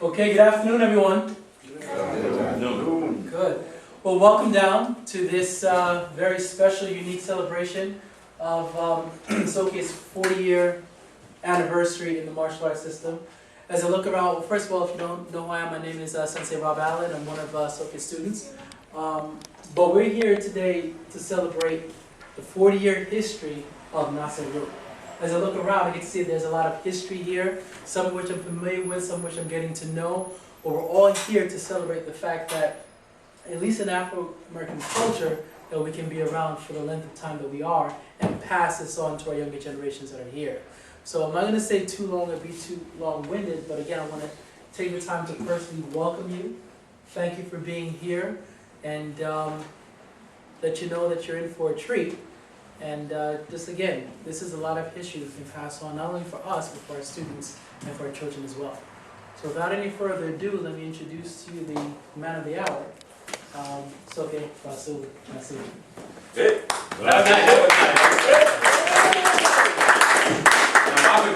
Okay, good afternoon, everyone. Good afternoon. Good. Well, welcome down to this very special, unique celebration of Soke's 40-year anniversary in the martial arts system. As I look around, well, first of all, if you don't know who I am, my name is Sensei Rob Allen. I'm one of Soke's students. But we're here today to celebrate the 40-year history of Nasir. As I look around, I get to see there's a lot of history here, some of which I'm familiar with, some of which I'm getting to know. But we're all here to celebrate the fact that, at least in Afro-American culture, that we can be around for the length of time that we are and pass this on to our younger generations that are here. So I'm not going to say too long or be too long-winded, but again, I want to take the time to personally welcome you. Thank you for being here, and let you know that you're in for a treat. And just again, this is a lot of history that we can pass on, not only for us, but for our students and for our children as well. So without any further ado, let me introduce to you the man of the hour, Soke, Rasul Nasir.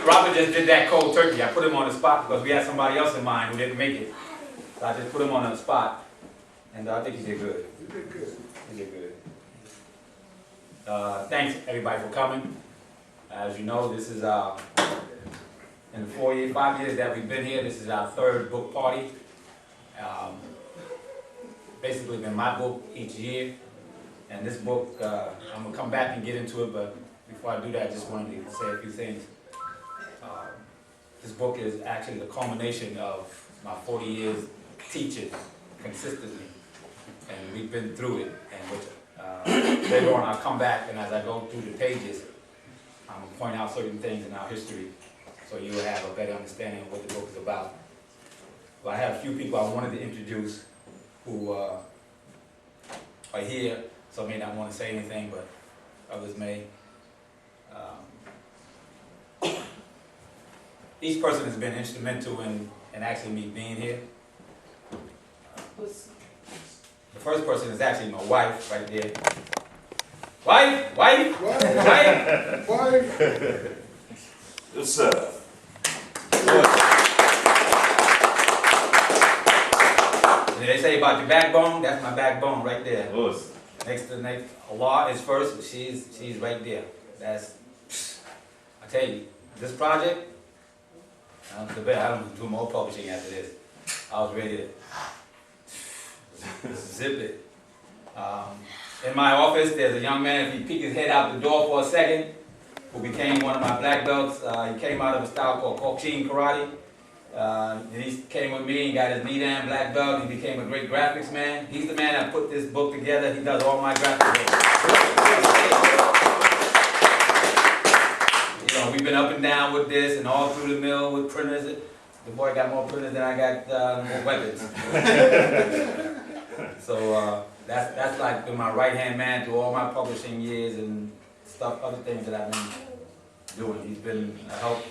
Robert just did that cold turkey. I put him on the spot because we had somebody else in mind who didn't make it. So I just put him on the spot, and I think he did good. You did good. He did good. Thanks everybody for coming. As you know, this is in the 5 years that we've been here, this is our third book party. Basically been my book each year. And this book, I'm gonna come back and get into it, but before I do that, I just wanted to say a few things. This book is actually the culmination of my 40 years teaching consistently. And we've been through it. And with later on, I'll come back, and as I go through the pages, I'm going to point out certain things in our history so you'll have a better understanding of what the book is about. Well, I have a few people I wanted to introduce who are here, so I may not want to say anything, but others may. Each person has been instrumental in actually me being here. The first person is actually my wife, right there. Wife! Wife! Wife! Wife! Yes, sir. And they say about your backbone, that's my backbone right there. Yes. Next to Allah is first, but she's right there. That's, I tell you, this project, I don't do more publishing after this. I was ready to zip it. In my office, there's a young man, if he peeked his head out the door for a second, who became one of my black belts. He came out of a style called Kokshin Karate. And he came with me and got his knee down black belt. He became a great graphics man. He's the man that put this book together. He does all my graphics. You know, we've been up and down with this and all through the mill with printers. The boy got more printers than I got more weapons. So that's like been my right-hand man through all my publishing years and stuff, other things that I've been doing. He's been a help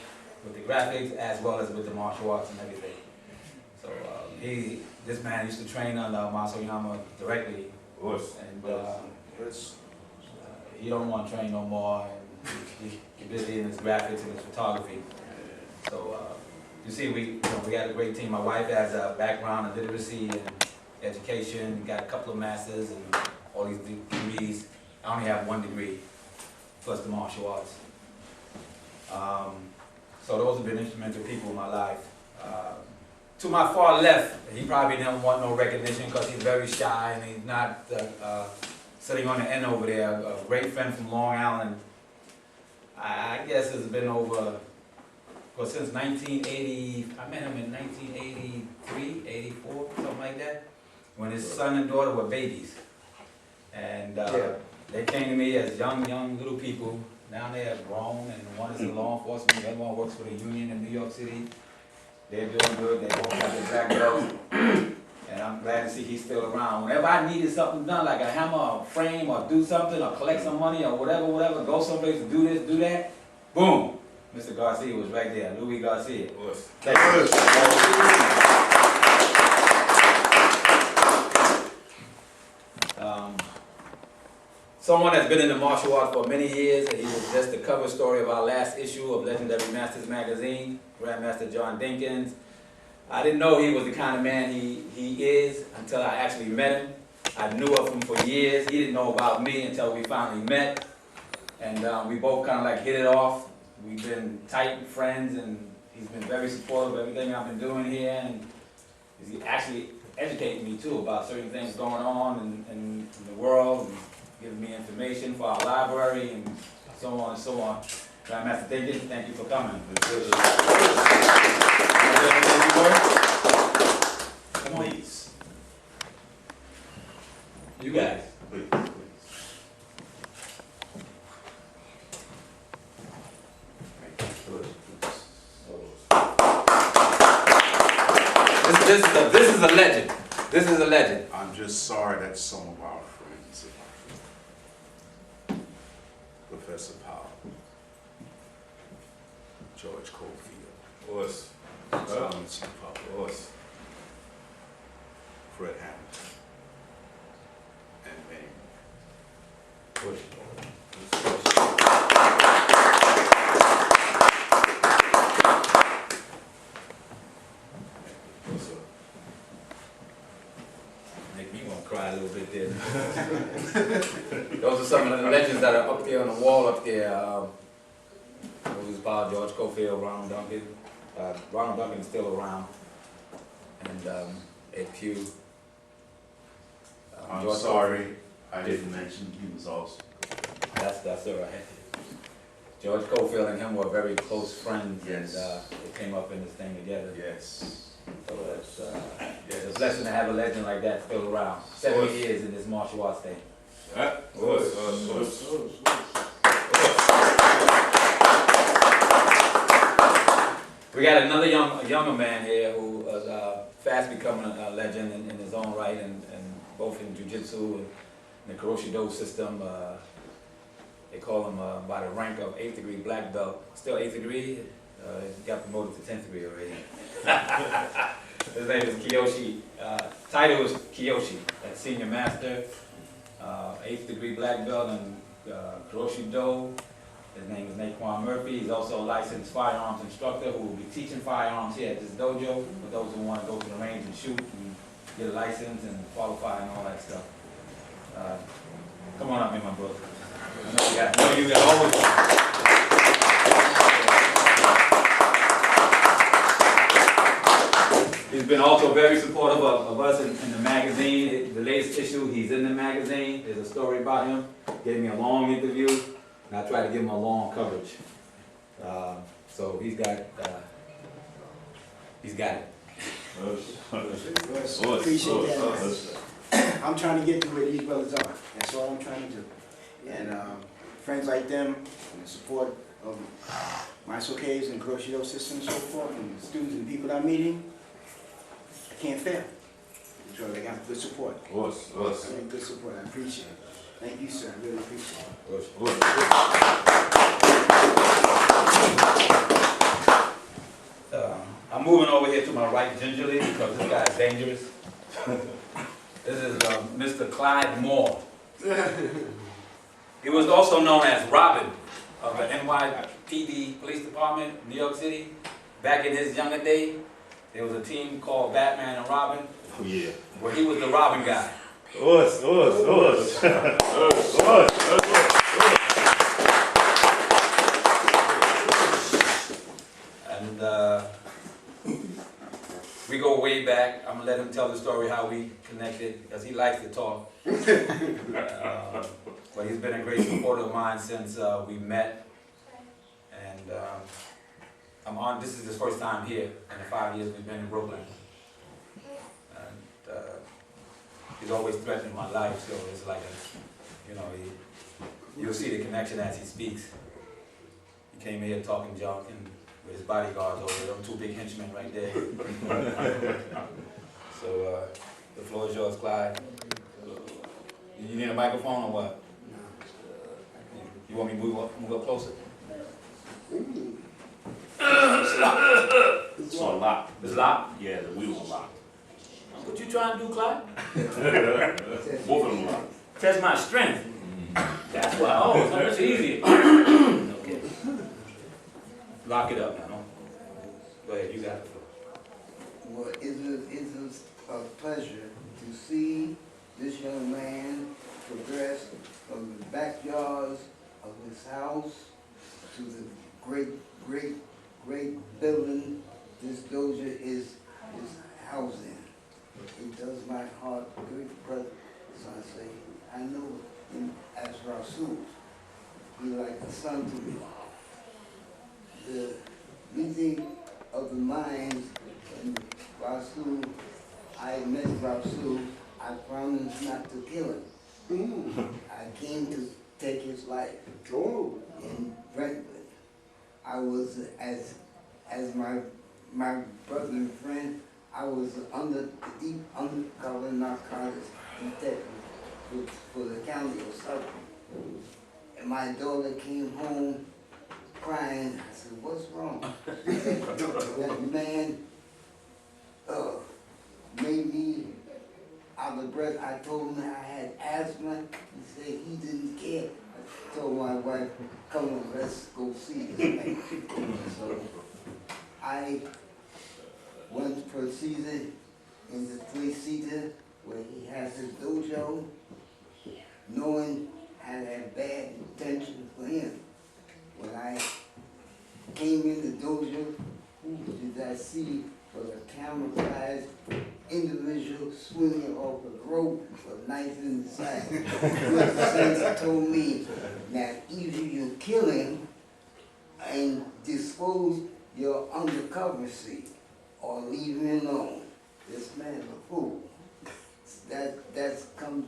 with the graphics as well as with the martial arts and everything. So this man used to train under Maso Yama directly. And he don't want to train no more. And he's busy in his graphics and his photography. So you see, we got a great team. My wife has a background in literacy and education, got a couple of masters and all these degrees. I only have one degree, plus the martial arts. So those have been instrumental people in my life. To my far left, he probably didn't want no recognition because he's very shy and he's not sitting on the end over there. A great friend from Long Island. I guess it's been over, well, since 1980, I met him in 1983, 84, something like that, when his son and daughter were babies. And they came to me as young little people. Now they have grown, and one is in law enforcement, the other one works for the union in New York City. They're doing good, they both have their black belts. And I'm glad to see he's still around. Whenever I needed something done, like a hammer or a frame or do something or collect some money or whatever, go someplace to do this, do that, boom. Mr. Garcia was right there, Louis Garcia. Someone that's been in the martial arts for many years, and he was just the cover story of our last issue of Legendary Masters magazine, Grandmaster John Dinkins. I didn't know he was the kind of man he is until I actually met him. I knew of him for years. He didn't know about me until we finally met. And we both kind of like hit it off. We've been tight friends, and he's been very supportive of everything I've been doing here. And he's actually educating me too about certain things going on in the world, and giving me information for our library and so on and so on. Grandmaster, thank you for coming. Please. You guys. Please. This is a legend. This is a legend. I'm just sorry that some of our friends, Professor Powell, George Cofield, Us. Solomon C. Powell, Us. Fred Hamilton, and many Make me want to cry a little bit there. Those are some of the legends that are up there on the wall up there. It was about George Cofield, Ronald Duncan. Ronald Duncan is still around. And Ed Pugh. I'm George sorry I didn't mention he was also. That's all right. George Cofield and him were very close friends, Yes. and they came up in this thing together. Yes. So it's a blessing to have a legend like that still around. 70 years in this martial arts thing. We got another younger man here who is fast becoming a legend in his own right, and both in jiu-jitsu and the Kuroshido system. They call him by the rank of 8th degree black belt. Still 8th degree. He got promoted to 10th degree already. His name is Kiyoshi. Title is Kiyoshi. That's senior master, 8th degree black belt in Kuroshido. His name is Naquan Murphy. He's also a licensed firearms instructor who will be teaching firearms here at this dojo for those who want to go to the range and shoot and get a license and qualify and all that stuff. Come on up, man, my brother. I know you got always. He's been also very supportive of us in the magazine. The latest issue, he's in the magazine. There's a story about him. Gave me a long interview, and I tried to give him a long coverage. So he's got it. Appreciate that. I'm trying to get to where these brothers are. That's all I'm trying to do. And friends like them, and the support of my Soke's and Kuroshido system and so forth, and the students and people I'm meeting, I can't fail. Because they got good support. Really good support. I appreciate it. Thank you, sir. I really appreciate it. I'm moving over here to my right gingerly because this guy's dangerous. This is Mr. Clyde Moore. He was also known as Robin of the NYPD Police Department, New York City. Back in his younger day, there was a team called Batman and Robin, Yeah. where he was the Robin guy. And we go way back. I'm gonna let him tell the story how we connected, because he likes to talk. But he's been a great supporter of mine since we met. And this is his first time here in the 5 years we've been in Brooklyn. And he's always threatening my life, so it's like, you'll see the connection as he speaks. He came here talking junk and with his bodyguards over there, them two big henchmen right there. So the floor is yours, Clyde. You need a microphone or what? You want me to move up closer? It's on lock. It's locked? Yeah, the wheels are locked. What you trying to do, Clyde? Both of them locked. Test my strength. That's why. Oh, it's so much easier. Okay. Lock it up now. Go ahead, you got it. Well, it's a pleasure to see this young man progress from the backyards of his house to the great building this doja is housing. It does my heart great pleasure. So I say, I know him as Rasul. He's like a son to me. The meeting of the minds and Rasul, I met Rasul, I promised not to kill him. I came to take his life in Brentwood. I was, as my brother and friend, I was deep undercover narcotics detective for the county of Soke. And my daughter came home crying. I said, what's wrong? That man made me out of breath. I told him I had asthma. He said he didn't care. I told my wife, come on, let's go see this man. So I went proceeded in the three-seater where he has his dojo, knowing I had bad intention for him. When I came in the dojo, who did I see but a camouflaged individual swinging off a rope with a knife in the side. The sense told me that either you kill him and dispose your undercover seat or leave him alone. This man's a fool. That comes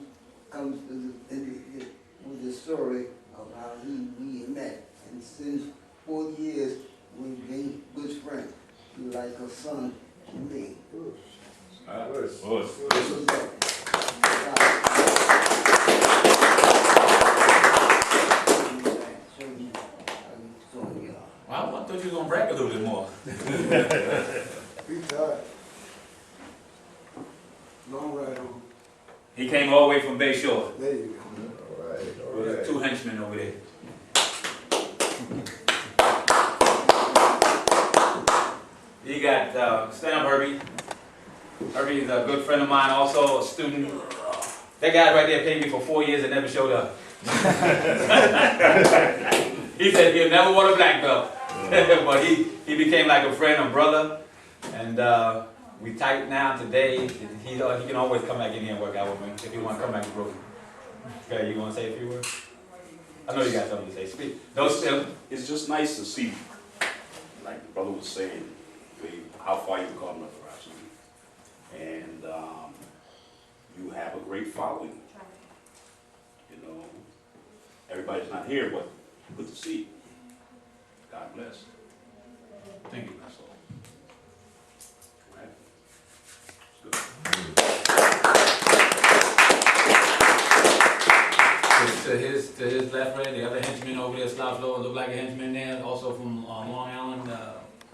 with the story of how we met. And since 40 years, we've been good friends. He's like a son to me. Well, I thought you were gonna brag a little bit more. Long ride home. He came all the way from Bay Shore There you go. All right, with his 2 henchmen over there. You got, stand up, Herbie. Herbie is a good friend of mine, also a student. That guy right there paid me for 4 years and never showed up. He said he'll never want a black belt. But he became like a friend, a brother. And we tight now today. He can always come back in here and work out with me if you want to come back to Brooklyn. Okay, you want to say a few words? I know you got something to say. Speak. Don't still. It's just nice to see, like the brother was saying, how far you've come, Rasul. And you have a great following. You know, everybody's not here, but good to see. God bless. Thank you. That's all. Right. Good. To his left, right, the other henchman over there, Slough Lower, looked like a henchman there, also from Long Island,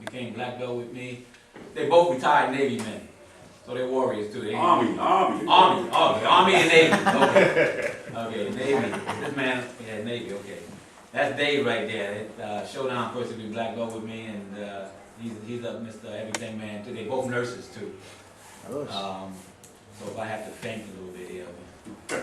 became black belt with me. They both retired Navy men, so they're warriors too. Army and Navy. Okay, okay, Navy. This man, yeah, Navy. Okay, that's Dave right there. Showdown person be black belt with me, and he's up Mr. Everything Man too. They both nurses too. So if I have to thank a little bit here. But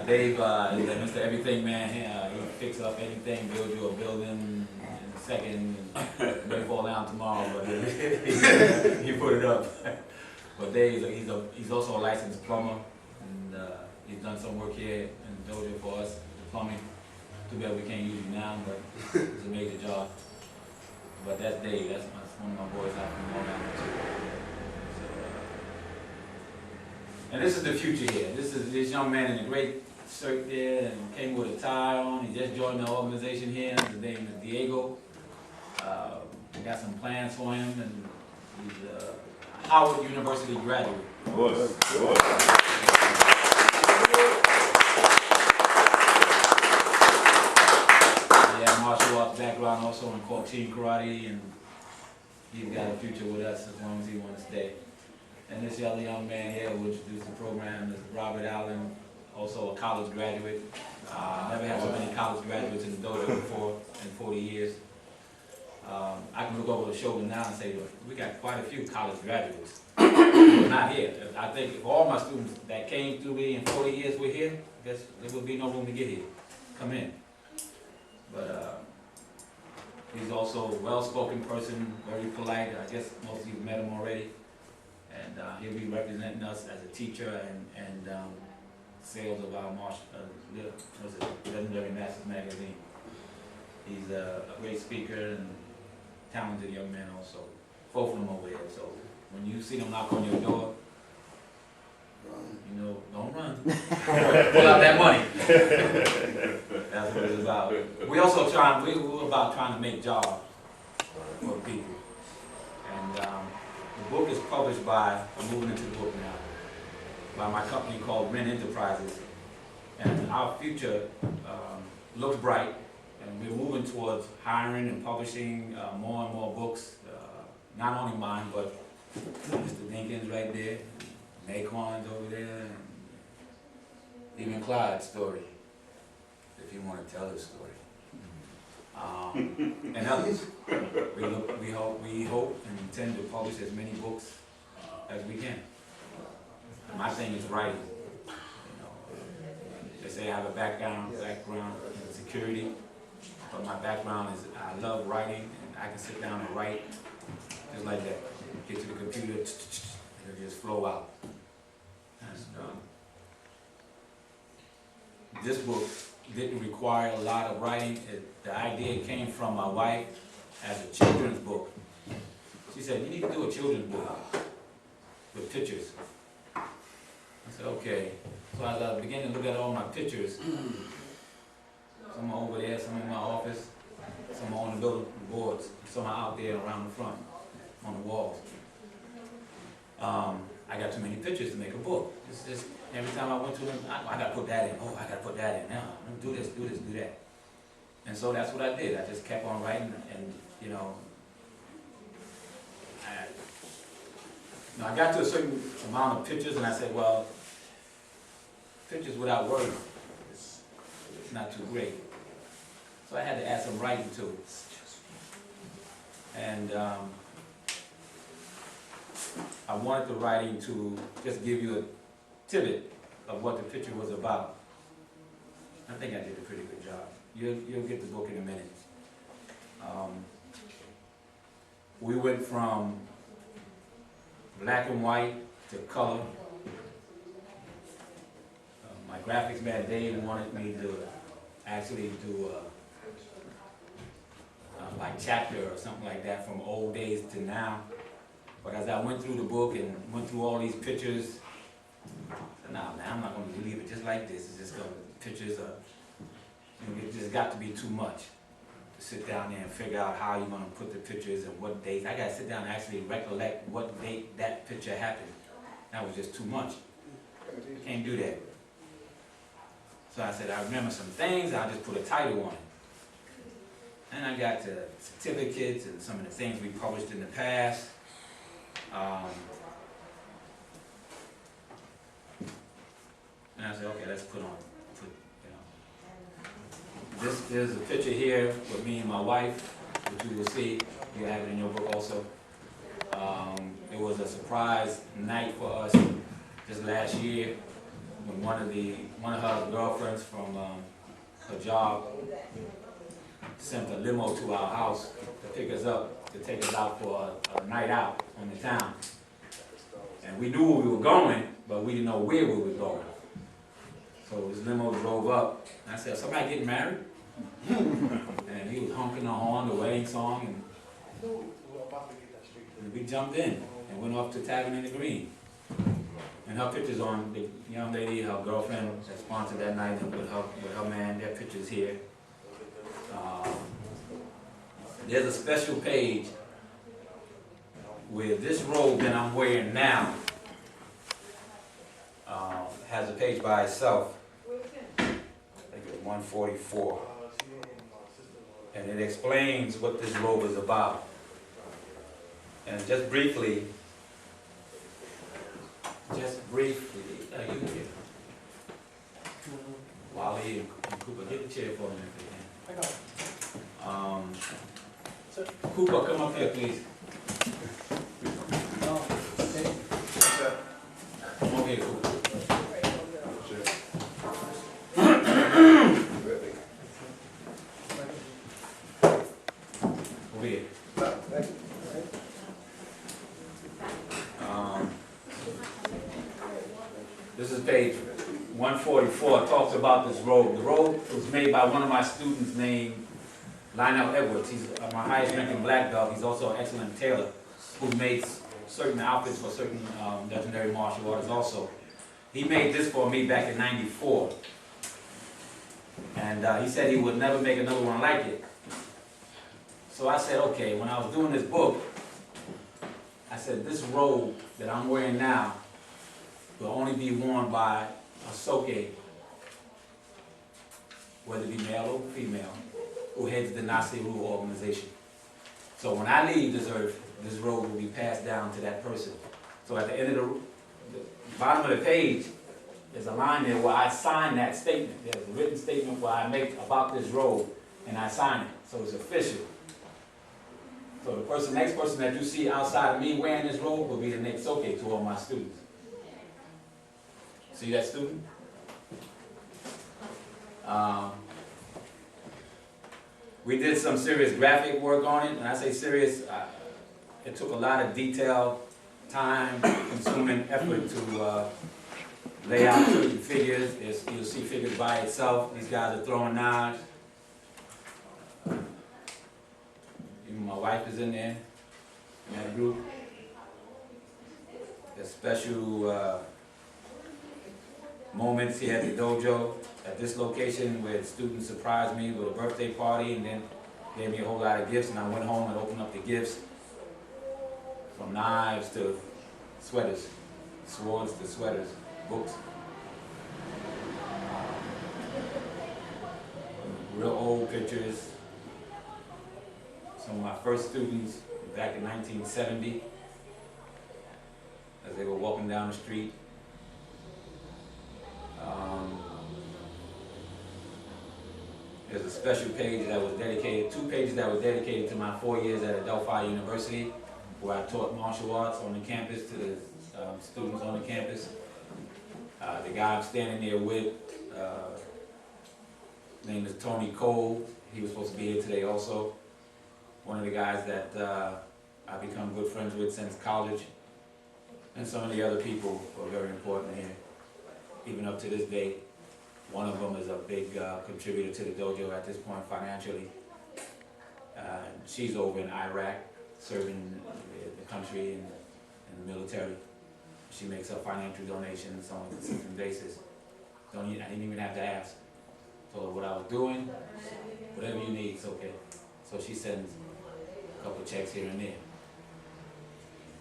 Dave, Mr. Everything Man, he fix up anything, build you a building in a second, and may fall down tomorrow, but he put it up. But Dave, he's also a licensed plumber, and he's done some work here in the dojo for us, the plumbing. Too bad we can't use him now, but it's a major job. But that's Dave, that's one of my boys out from Long Island too. And this is the future here. This is this young man in a great shirt there and came with a tie on. He just joined the organization here. His name is Diego. We got some plans for him, and he's a Howard University graduate. He had martial arts background also in team karate, and he's got a future with us as long as he wants to stay. And this other young man here who introduced the program is Robert Allen, also a college graduate. Never had so many college graduates in the dojo before in 40 years. I can look over the shoulder now and say, look, we got quite a few college graduates. Who are not here. I think if all my students that came through me in 40 years were here, I guess there would be no room to get here, come in. But he's also a well-spoken person, very polite. I guess most of you met him already. And he'll be representing us as a teacher and sales of our Legendary Masters magazine. He's a great speaker and talented young man also. Both of them over here. So when you see them knock on your door, you know, don't run. Pull out that money. That's what it's about. We also we're about trying to make jobs for people. And the book is published by, I'm moving into the book now, by my company called RINN Enterprises. And our future looks bright, and we're moving towards hiring and publishing more and more books, not only mine, but Mr. Dinkins right there, Naquan's over there, and even Clyde's story, if you want to tell his story. And others. We hope and intend to publish as many books as we can. My thing is writing. You know, they say I have a background in security, but my background is I love writing, and I can sit down and write just like that. Get to the computer, it'll just flow out. And, this book didn't require a lot of writing. The idea came from my wife as a children's book. She said, you need to do a children's book with pictures. I said, okay. So as I began to look at all my pictures, some are over there, some in my office, some are on the building boards, some are out there around the front, on the walls. I got too many pictures to make a book. It's just, every time I went to them, I got to put that in. Oh, I got to put that in. Now, do this, do that. And so that's what I did. I just kept on writing, and you know, I got to a certain amount of pictures, and I said, well, pictures without words, it's not too great. So I had to add some writing to it. And I wanted the writing to just give you a tidbit of what the picture was about. I think I did a pretty good job. You'll get the book in a minute. We went from black and white to color. My graphics man Dave wanted me to actually do like chapter or something like that from old days to now. But as I went through the book and went through all these pictures, I said, nah, man, I'm not going to leave it just like this. It's just going to, pictures are, you know, it just got to be too much to sit down there and figure out how you're going to put the pictures and what dates. I got to sit down and actually recollect what date that picture happened. That was just too much. Can't do that. So I said, I remember some things, I'll just put a title on it. And I got the certificates and some of the things we published in the past. And I said, okay, let's put you know. There's a picture here with me and my wife, which you will see. You have it in your book also. It was a surprise night for us just last year when one of her girlfriends from her job sent a limo to our house to pick us up, to take us out for a night out on the town. And we knew where we were going, but we didn't know where we were going. So this limo drove up, and I said, somebody getting married? And he was honking the horn, the wedding song, and we jumped in and went off to Tavern in the Green. And her pictures on the young lady, her girlfriend that sponsored that night, and with her man, their pictures here. There's a special page where this robe that I'm wearing now has a page by itself. I think it's 144. And it explains what this robe is about. And just briefly, you here. Wally and Cooper, get a chair for me if they can. Cooper, come up here, please. No, okay. Come over here, Cooper. Over here. This is page 144, it talks about this robe. The robe was made by one of my students named Lionel Edwards. He's my highest ranking black belt. He's also an excellent tailor who makes certain outfits for certain legendary martial artists also. He made this for me back in '94. And he said he would never make another one like it. So I said, okay, when I was doing this book, I said, this robe that I'm wearing now will only be worn by a Soke, whether it be male or female, who heads the Nasiru organization. So when I leave this earth, this robe will be passed down to that person. So at the end of the bottom of the page, there's a line there where I sign that statement. There's a written statement where I make about this robe, and I sign it. So it's official. So the next person that you see outside of me wearing this robe will be the next Soke to all my students. See that student? We did some serious graphic work on it, and I say serious, it took a lot of detail, time, consuming effort to lay out certain figures. You'll see figures by itself. These guys are throwing knives. Even my wife is in there, in that group. There's special moments here at the dojo, at this location, where students surprised me with a birthday party and then gave me a whole lot of gifts, and I went home and opened up the gifts, from knives to sweaters, swords to sweaters, books. Real old pictures. Some of my first students back in 1970, as they were walking down the street. There's a special page that was dedicated, 2 pages that were dedicated to my 4 years at Adelphi University, where I taught martial arts on the campus to the students on the campus. The guy I'm standing there with, his name is Tony Cole. He was supposed to be here today also. One of the guys that I've become good friends with since college. And some of the other people who are very important here, even up to this day. One of them is a big contributor to the dojo at this point financially. She's over in Iraq, serving the country in the military. She makes her financial donations on a consistent basis. I didn't even have to ask. Told her what I was doing, whatever you need, it's okay. So she sends a couple checks here and there.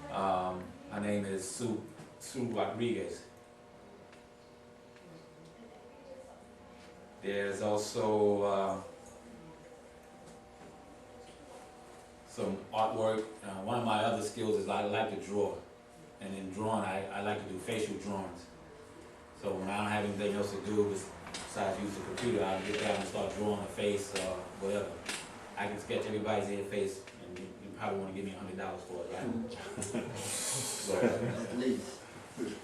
Her name is Sue Rodriguez. There's also some artwork. One of my other skills is I like to draw. And in drawing, I like to do facial drawings. So when I don't have anything else to do besides use the computer, I'll get down and start drawing a face or whatever. I can sketch everybody's head face, and you probably want to give me $100 for it, right?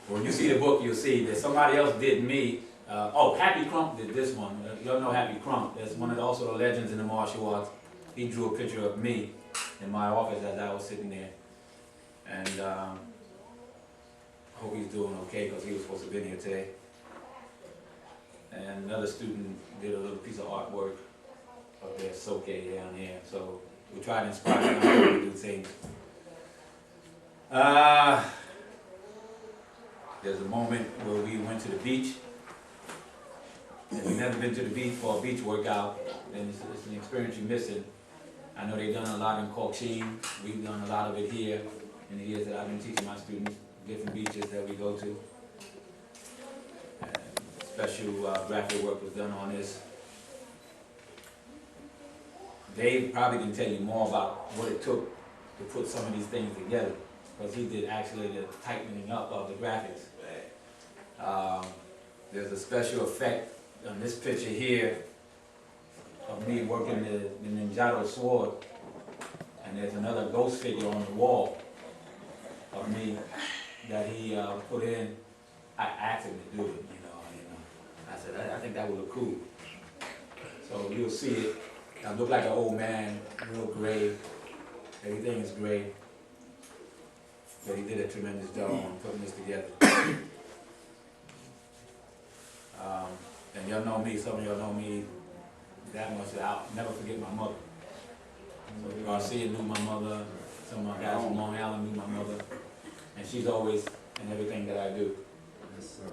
But when you see the book, you'll see that somebody else did me. Happy Crump did this one. Y'all know Happy Crump. There's one of the, also the legends in the martial arts. He drew a picture of me in my office as I was sitting there. And I hope he's doing okay, because he was supposed to be here today. And another student did a little piece of artwork of their Soke down here. So we try to inspire them to do things. There's a moment where we went to the beach. If you've never been to the beach for a beach workout, then it's an experience you're missing. I know they've done a lot in Kokshin. We've done a lot of it here in the years that I've been teaching my students, different beaches that we go to. Special graphic work was done on this. Dave probably can tell you more about what it took to put some of these things together, because he did actually the tightening up of the graphics. There's a special effect on this picture here of me working the Ninjato sword And there's another ghost figure on the wall of me that he put in. I asked him to do it, you know. I said, I think that would look cool. So you'll see it. I look like an old man, real gray. Everything is gray. But he did a tremendous job on putting this together. And y'all know me, some of y'all know me that much that I'll never forget my mother. So Garcia knew my mother, some of my guys from Long Island knew my mother, and she's always in everything that I do. Yes, sir.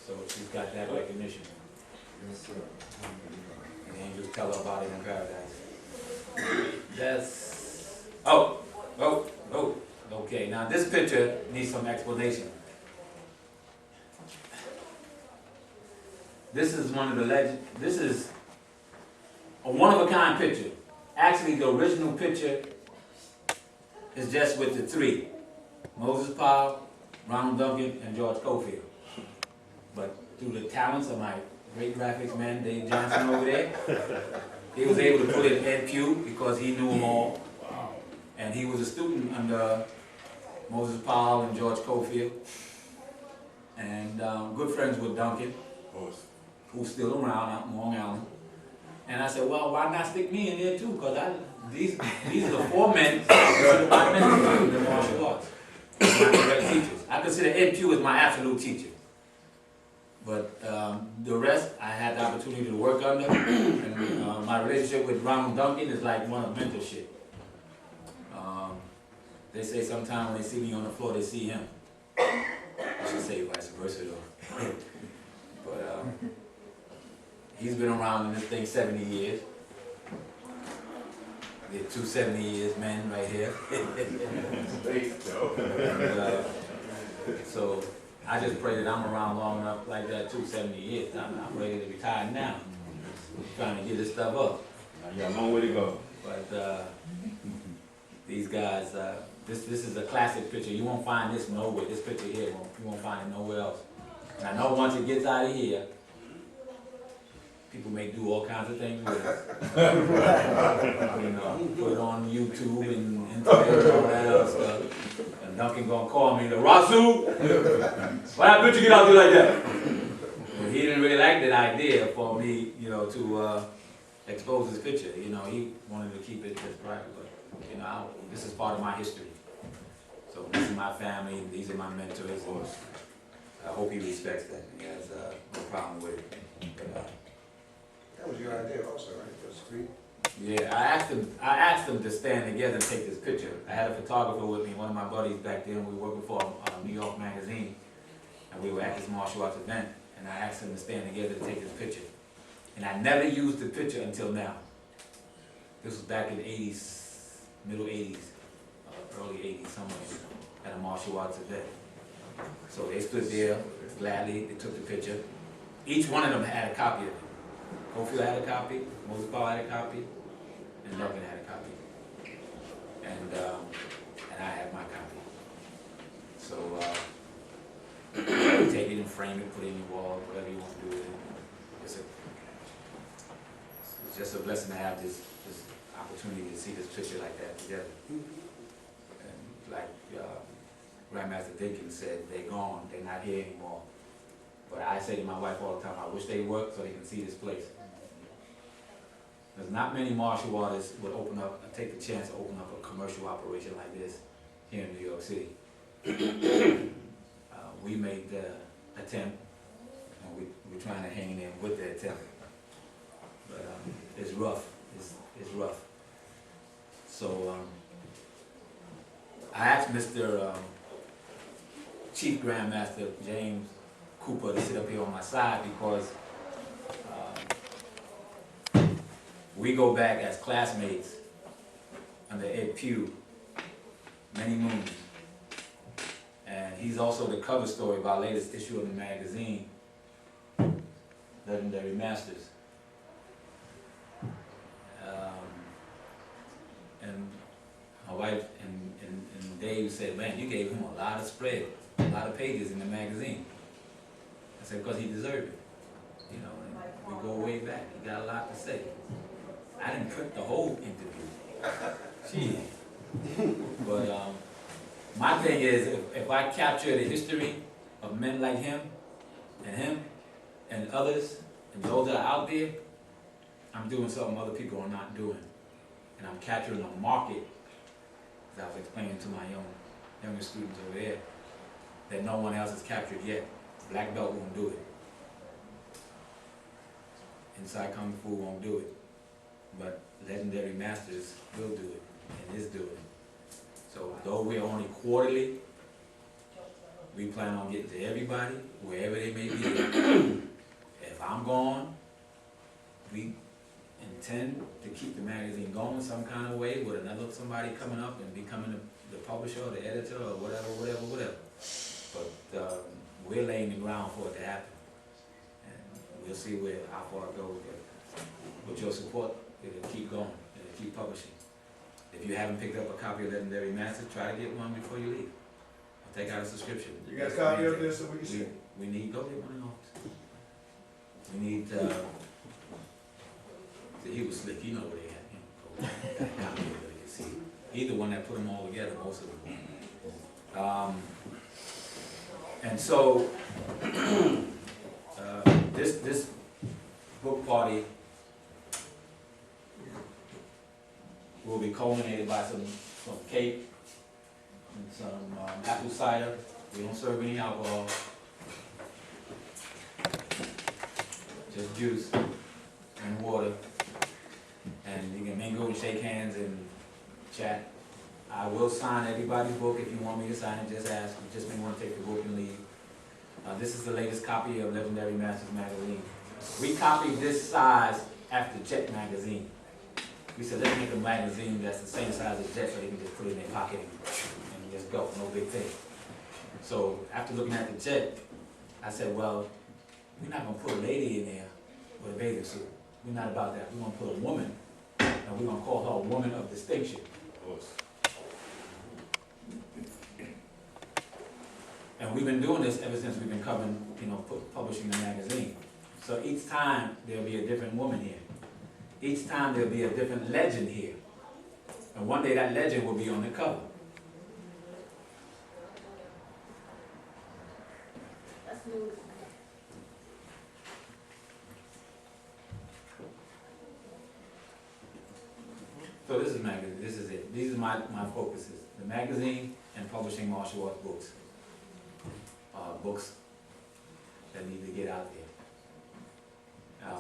So she's got that recognition. Yes, sir. And the angels tell her about it in paradise. Okay, now this picture needs some explanation. This is one of the this is a one-of-a-kind picture. Actually, the original picture is just with the three. Moses Powell, Ronald Duncan, and George Cofield. But through the talents of my great graphics man, Dave Johnson over there, he was able to put in Ed Pugh because he knew them all. And he was a student under Moses Powell and George Cofield. And good friends with Duncan, who's still around out in Long Island. And I said, well, why not stick me in there too? Because these are the four men that I mentioned in the martial arts. My direct teachers. I consider Ed Pugh as my absolute teacher. But the rest, I had the opportunity to work under. And my relationship with Ronald Duncan is like one of mentorship. They say sometimes when they see me on the floor, they see him. I should say vice versa though. But he's been around in this thing 70 years. We had two 70 years men right here. So I just pray that I'm around long enough like that too, 70 years. I'm ready to retire now. I'm trying to get this stuff up. You got a long way to go. But these guys, this is a classic picture. You won't find this nowhere. This picture here, you won't find it nowhere else. And I know once it gets out of here, people may do all kinds of things with it. You know, put it on YouTube and internet and all that other stuff. And Duncan gonna call me, the Rasul, why that picture get out there like that? And he didn't really like that idea for me, you know, to expose his picture. You know, he wanted to keep it just private, but you know, this is part of my history. So this is my family, these are my mentors. I hope he respects that. He has no problem with it. But, That was your idea also, right? For the street? yeah, I asked them to stand together and take this picture. I had a photographer with me, one of my buddies back then. We were working for a New York magazine, and we were at this martial arts event, and I asked them to stand together to take this picture. And I never used the picture until now. This was back in the 80s, middle 80s, early 80s, somewhere, at a martial arts event. So they stood there gladly, they took the picture. Each one of them had a copy of it. Cofield had a copy, Moses Powell had a copy, and Duncan had a copy. And I had my copy. So take it and frame it, put it in your wall, whatever you want to do with it. It's just a blessing to have this opportunity to see this picture like that together. And like Grandmaster Dinkins said, they're gone, they're not here anymore. But I say to my wife all the time, I wish they worked so they can see this place. There's not many martial artists would take the chance to open up a commercial operation like this here in New York City. We made the attempt, and we're trying to hang in there with the attempt. But it's rough, it's rough. So I asked Mr. Chief Grandmaster James Cooper to sit up here on my side because we go back as classmates under Ed Pugh many moons. And he's also the cover story of our latest issue of the magazine, Legendary Masters. And my wife and Dave said, man, you gave him a lot of spread, a lot of pages in the magazine. I said, because he deserved it. You know, and we go way back. He got a lot to say. I didn't print the whole interview. Shit. But my thing is, if I capture the history of men like him and others, and those that are out there, I'm doing something other people are not doing. And I'm capturing a market, as I was explaining to my younger students over there, that no one else has captured yet. Black belt won't do it. Inside Kung Fu won't do it. But legendary masters will do it, and is doing it. So though we're only quarterly, we plan on getting to everybody, wherever they may be. If I'm gone, we intend to keep the magazine going some kind of way with somebody coming up and becoming the publisher or the editor or whatever. But we're laying the ground for it to happen. And we'll see how far it goes. But with your support, it'll keep going, it'll keep publishing. If you haven't picked up a copy of Legendary Master, try to get one before you leave. I'll take out a subscription. You got a copy of this, so we can see? We need, go get one in office. We need, he was slick, he know where they at. Got a copy of it, you can see. He's the one that put them all together, most of them. And so, this book party will be culminated by some cake and some apple cider. We don't serve any alcohol. Just juice and water. And you can mingle and shake hands and chat. I will sign everybody's book. If you want me to sign it, just ask. You just may want to take the book and leave. This is the latest copy of Legendary Masters magazine. We copied this size after Jet magazine. We said, let's make a magazine that's the same size as Jet so they can just put it in their pocket and just go, no big thing. So after looking at the Jet, I said, well, we're not going to put a lady in there with a bathing suit. We're not about that. We're going to put a woman, and we're going to call her a woman of distinction. And we've been doing this ever since we've been covering, publishing the magazine. So each time there'll be a different woman here. Each time there'll be a different legend here. And one day that legend will be on the cover. That's new. So this is it. These are my focuses. The magazine and publishing martial arts books. Books that need to get out there.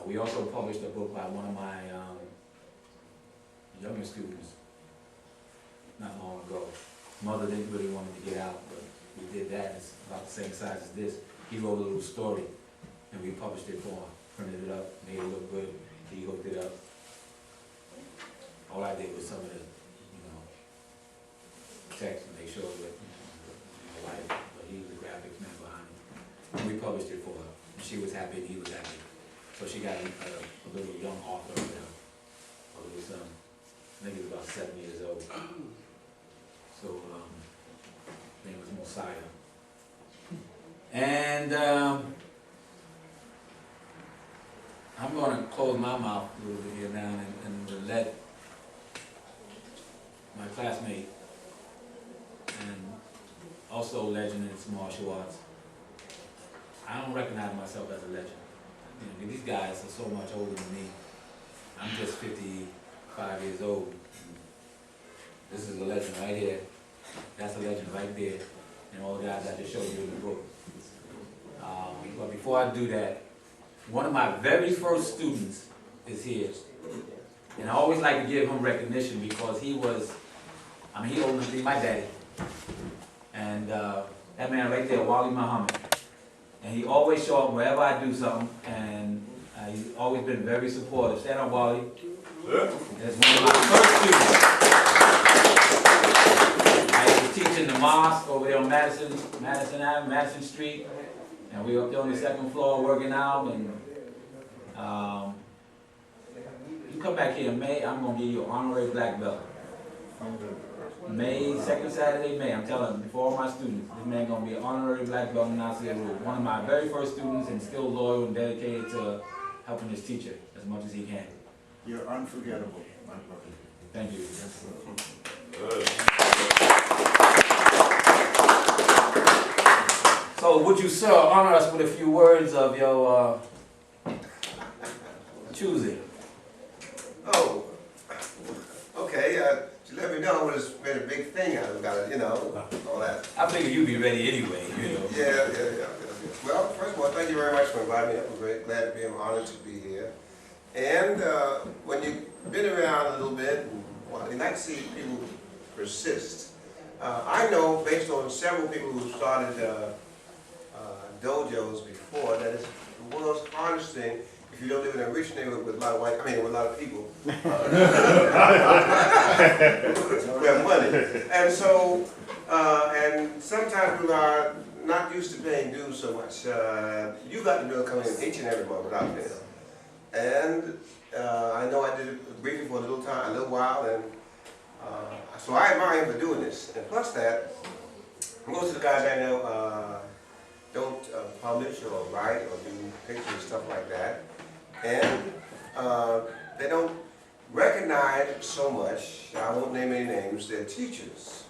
We also published a book by one of my younger students not long ago. Mother didn't really want it to get out, but we did that. It's about the same size as this. He wrote a little story, and we published it for him. Printed it up, made it look good. He hooked it up. All I did was some of the, text and make sure that, right, but he was the graphics man behind it. And we published it for her. And she was happy and he was happy. So she got a little young author now. A little son. I think he was about 7 years old. So, his name was Mosiah. And I'm going to close my mouth a little bit here now and let my classmate and also legend in some martial arts. I don't recognize myself as a legend. These guys are so much older than me. I'm just 55 years old. This is a legend right here. That's a legend right there. And all the guys I just showed you in the book. But before I do that, one of my very first students is here. And I always like to give him recognition because he was, he older than my daddy. And that man right there, Wally Muhammad. And he always show up wherever I do something, and he's always been very supportive. Stand up, Wally. That's one of my first students. I used to teach in the mosque over there on Madison Street, and we were up there on the second floor working out. And you come back here in May, I'm gonna give you an honorary black belt. May, second Saturday in May, I'm telling you, before all my students, this man gonna be an honorary black belt in Nasir Rule. One of my very first students and still loyal and dedicated to helping his teacher as much as he can. You're unforgettable, my brother. Thank you. Good. So would you, sir, honor us with a few words of your choosing? Oh, okay, to let me know when it's been a big thing, I've got to, you know, all that. I figure you'd be ready anyway, you know. Yeah. Well, first of all, thank you very much for inviting me up. I'm very glad to be, I'm honored to be here. And when you've been around a little bit, and well, you like to see people persist. I know, based on several people who started dojos before, that it's the world's hardest thing if you don't live in a rich neighborhood with a lot of with a lot of people who have money. And so, and sometimes people are not used to paying dues so much. You got the bill coming in each and every month without fail. And I know I did it briefly for a little while, and so I admire him for doing this. And plus that, most of the guys I know don't publish or write or do pictures and stuff like that. And they don't recognize so much, I won't name any names, they're teachers.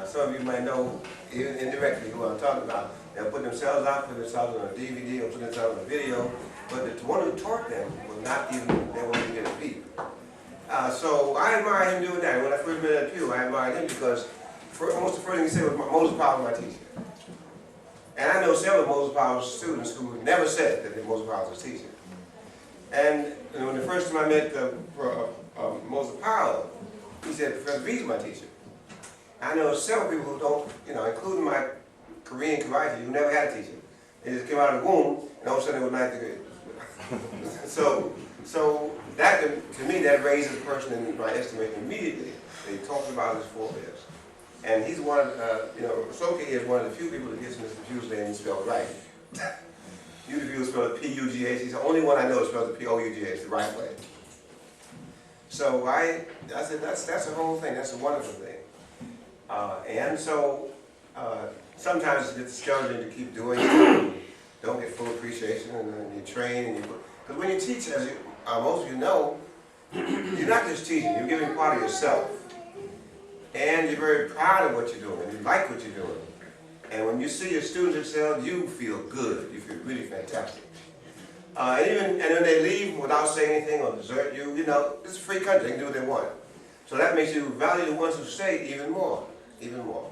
Some of you might know, even indirectly, who I'm talking about. They'll put themselves out, put themselves on a DVD or put themselves on a video, but the one who taught them was not even, they won't even get a peep. So I admire him doing that. When I first met at Pew, I admired him because almost the first thing he said was, Moses Powell was my teacher. And I know several of Moses Powell's students who never said that Moses Powell was a teacher. And when the first time I met Moses Powell, he said, Professor B's my teacher. I know several people who don't, you know, including my Korean karate, who never had a teacher. They just came out of the womb, and all of a sudden they were ninth grade. So that, to me, that raises a person in my estimation immediately. They talked about his forebears. And he's one of, you know, Soke is one of the few people that gets Mr. Pugh's name spelled right. Mr. Pugh spelled P-U-G-H. He's the only one I know that spells it P-O-U-G-H the right way. So I said, that's the whole thing. That's a wonderful thing. And so sometimes it's discouraging to keep doing it. You don't get full appreciation, and then you train. And because when you teach, as most of you know, you're not just teaching. You're giving part of yourself. And you're very proud of what you're doing, and you like what you're doing. And when you see your students excel, you feel good. You feel really fantastic. And when they leave without saying anything or desert you, you know, it's a free country. They can do what they want. So that makes you value the ones who stay even more, even more.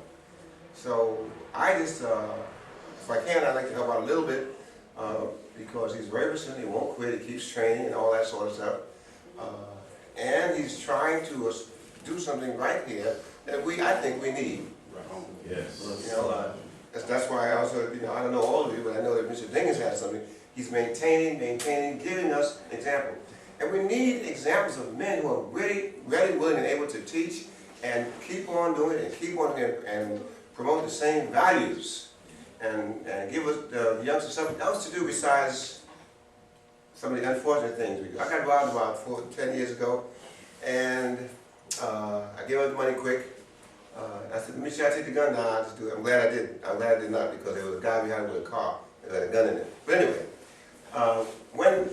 So I just, if I can, I'd like to help out a little bit because he's very persistent. He won't quit. He keeps training and all that sort of stuff. And he's trying to do something right here that I think we need. Yes. You know, that's why I also, you know, I don't know all of you, but I know that Mr. Dingens has something. He's maintaining, giving us examples. And we need examples of men who are ready, willing, and able to teach and keep on doing it and keep on doing it and promote the same values and give us the youngsters something else to do besides some of the unfortunate things we do. I got involved about 10 years ago, and I gave up the money quick. I said, let me try to take the gun down. I'll just do it. I'm glad I did. I'm glad I did not, because there was a guy behind me with a car that had a gun in it. But anyway, when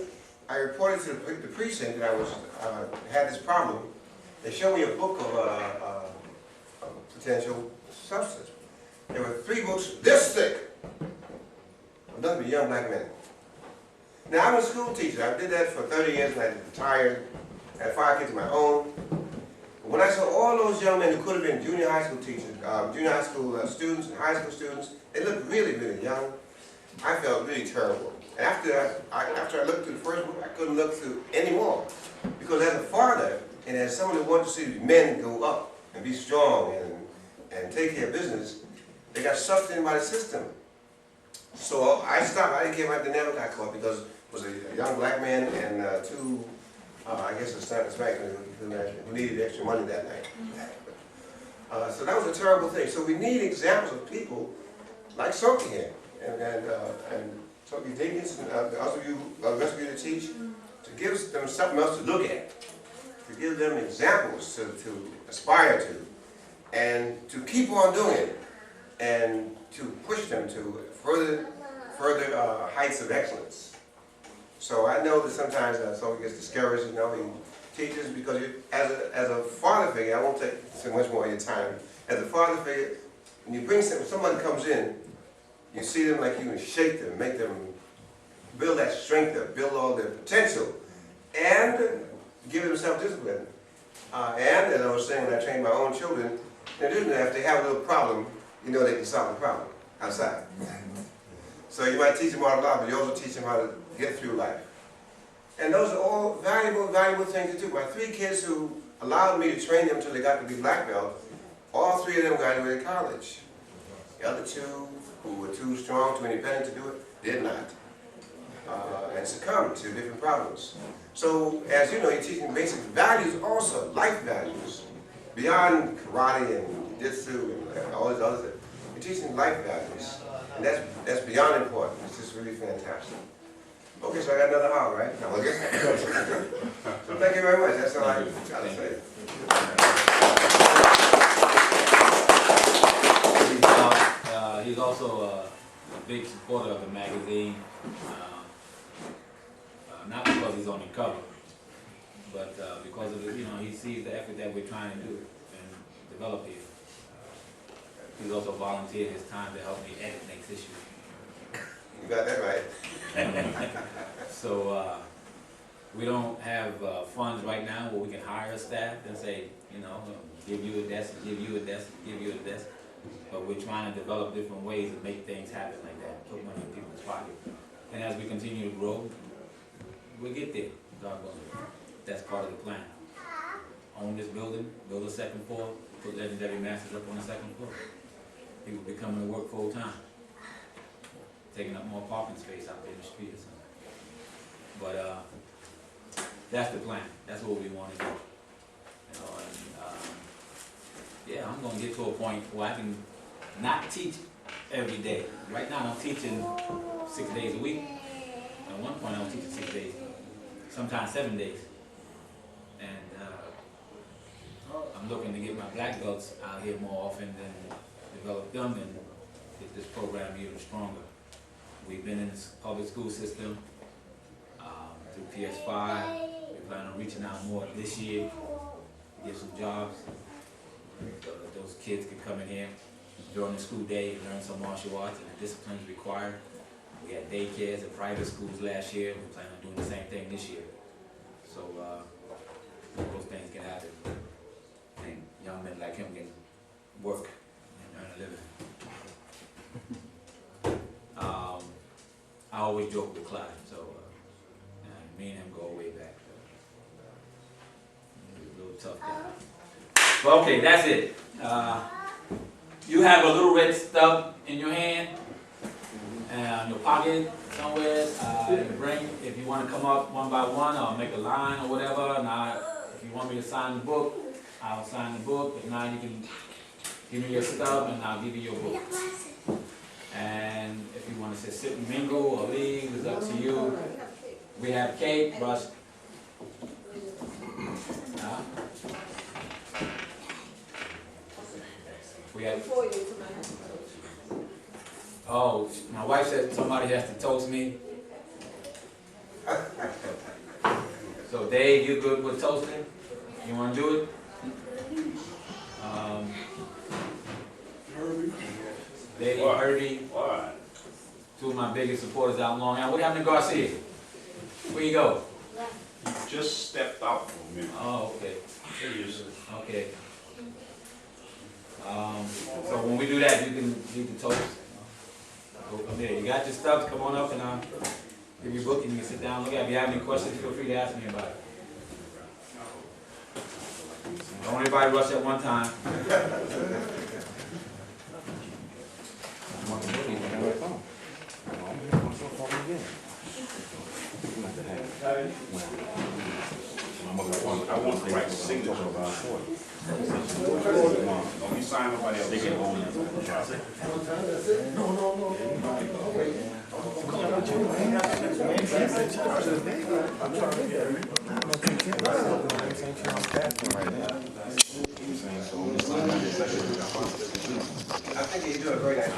I reported to the precinct that I had this problem, they showed me a book of potential substance. There were 3 books this thick of nothing but young black men. Now, I'm a school teacher. I did that for 30 years, and I retired. I had 5 kids of my own. When I saw all those young men who could have been junior high school teachers, junior high school students and high school students, they looked really, really young. I felt really terrible. And after I looked through the first book, I couldn't look through any more. Because as a father, and as someone who wants to see men go up and be strong and take care of business, they got sucked in by the system. So I stopped. I didn't care if I never got caught, because it was a young black man and 2, I guess, Hispanic who needed extra money that night. So that was a terrible thing. So we need examples of people like Soke here, and Soke Dingens, and the rest of you to teach, to give them something else to look at, to give them examples to aspire to, and to keep on doing it, and to push them to further heights of excellence. So I know that sometimes Soke gets discouraged. You know, he teachers, because as a father figure, I won't take so much more of your time. As a father figure, when you bring someone comes in, you see them like you can shake them, make them build that strength up, build all their potential, and give them self-discipline. And as I was saying when I trained my own children, in addition to that, if they have a little problem, you know they can solve the problem outside. So you might teach them how to love, but you also teach them how to get through life. And those are all valuable things to do. My 3 kids who allowed me to train them until they got to be black belt, all 3 of them graduated college. The other 2, who were too strong, too independent to do it, did not. And succumbed to different problems. So, as you know, you're teaching basic values also, life values. Beyond karate and jiu-jitsu and all these other things. You're teaching life values. And that's beyond important. It's just really fantastic. Okay, so I got another hour, right? No, okay. So thank you very much. That's all I got to say. He's also a big supporter of the magazine, not because he's on the cover, but because of the, he sees the effort that we're trying to do and develop here. He's also volunteered his time to help me edit next issue. You got that right. So we don't have funds right now where we can hire a staff and say, give you a desk, give you a desk, give you a desk. But we're trying to develop different ways to make things happen like that, put money in people's pockets. And as we continue to grow, we'll get there. That's part of the plan. Own this building, build a 2nd floor, put Legendary Masters up on the 2nd floor. People be coming to work full time, taking up more parking space out there in the street or something. But that's the plan. That's what we want to do. Yeah, I'm going to get to a point where I can not teach every day. Right now I'm teaching 6 days a week. At one point I was teaching 6 days, sometimes 7 days. And I'm looking to get my black belts out here more often than develop them and get this program even stronger. We've been in this public school system through PS5. We plan on reaching out more this year, get some jobs. So that those kids can come in here during the school day and learn some martial arts and the disciplines required. We had daycares and private schools last year. We plan on doing the same thing this year. So those things can happen. And young men like him can work and earn a living. I always joke with Clyde, so me and him go way back. He's a little tough guy. Well, okay, that's it. You have a little red stub in your hand and your pocket somewhere. You bring, if you want to come up one by one or make a line or whatever. And if you want me to sign the book, I'll sign the book. If not, you can give me your stub and I'll give you your book. And if you want to say sit and mingle or leave, it's up to you. We have cake, Rush. We have. Oh, my wife said somebody has to toast me. So Dave, you good with toasting? You want to do it? Dave, Herbie, 2 of my biggest supporters out in Long Island. What happened to Garcia? Where you go? Just stepped out for a minute. Oh, okay. There he is. Okay. So when we do that, you can leave the toast. Go from there. You got your stuff, come on up and I'll give you a book and you can sit down and look at it. If you have any questions, feel free to ask me about it. Don't everybody rush at one time. I want the right signature about it. Don't be signing nobody else. They can hold it. I think you do a great idea.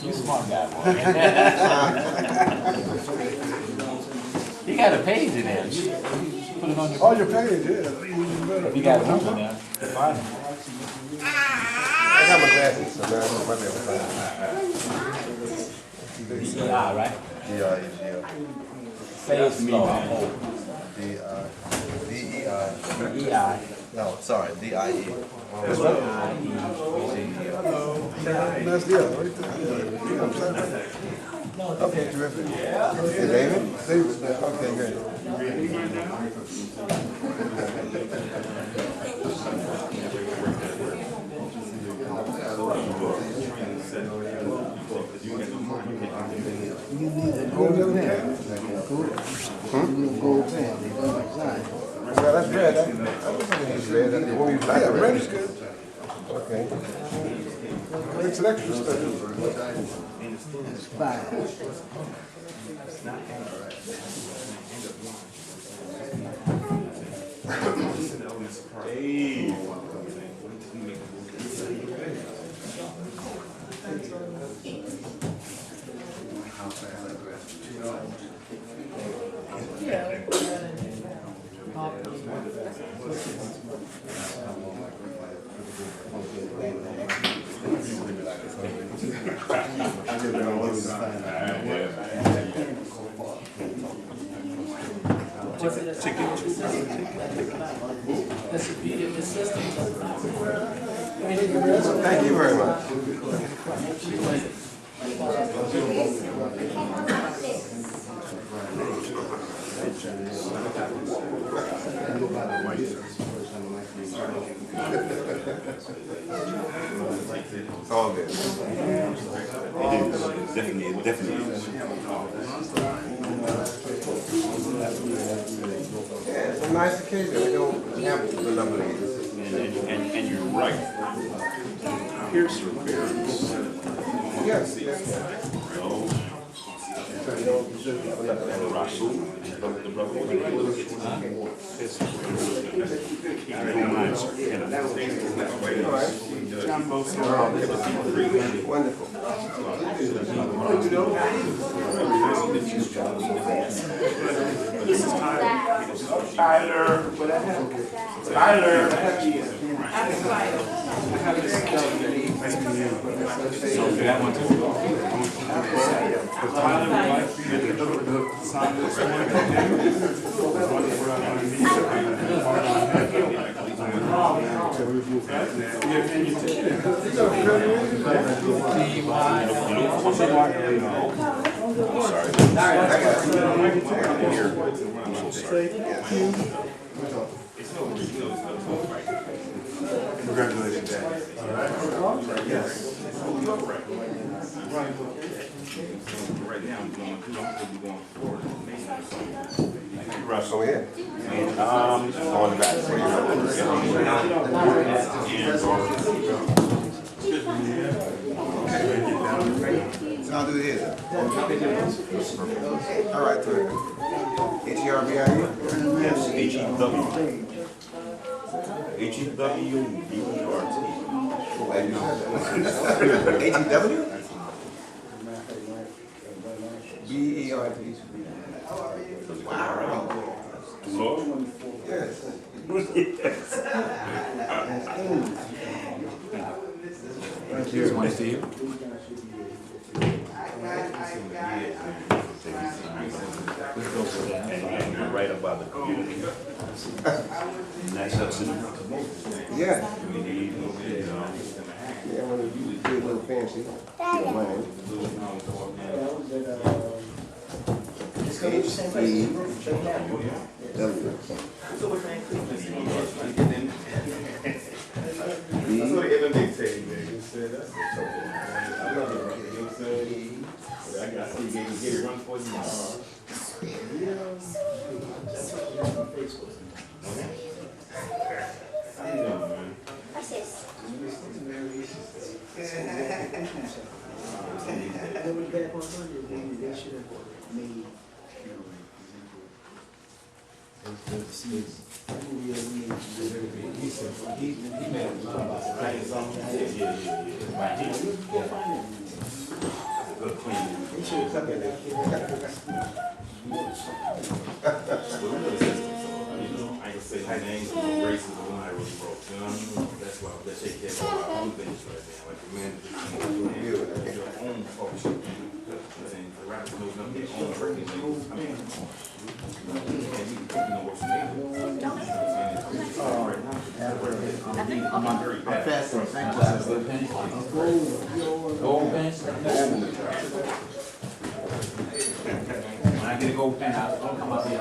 You smart guy, boy. You got a page in there. Put it on your. Oh, your page, yeah. If you got a number now, fine. I got my glasses, so now I might be able to find it. DEI, right? D-I-E-G-I. Say it slow. D-E-I. DEI. No, sorry, D-I-E. That's yeah, right there. Okay, terrific. Hey, David? David, okay, great. You need a gold pen. Gold pen, they don't design. Well, that's red. I don't think it's red. That's the one you like. Yeah, red is good. Okay. It's an extra stuff. It's fine. That's a beauty of the system. Thank you very much. It's all good. Definitely. Yeah, it's a nice occasion. We don't have the number of these. And you're right. Here's your parents. Yes. Rasul, the brother. Wonderful. Tyler. Tyler. That one too. Congratulations, Dad. All right. Yes. Right now, I'm going forward. Russell, yeah. On the back. So you so I'll do this. All right, good. H-E-R-B-I-E? Yes, H-E-W. H-E-W-U-R-T. H-E-W? B-E-R-T. Wow. Look. Yes. Just want to see you. And you're right about the community. And that's us in Yeah. we need, Yeah, when you do a little fancy, you don't mind. That's what the MMA say, man. You said that's I love it, right? You know what I'm saying? I got some game to get it run for you. How you doing, man? I can say her names and no races, but when I really broke, you know what I mean? That's why they take care of a lot of things right now, like the man, your own culture. And the rappers know them, their own record labels. I mean, you know what's I'm very bad. Gold pen? When I get a gold pen, I'll come up here.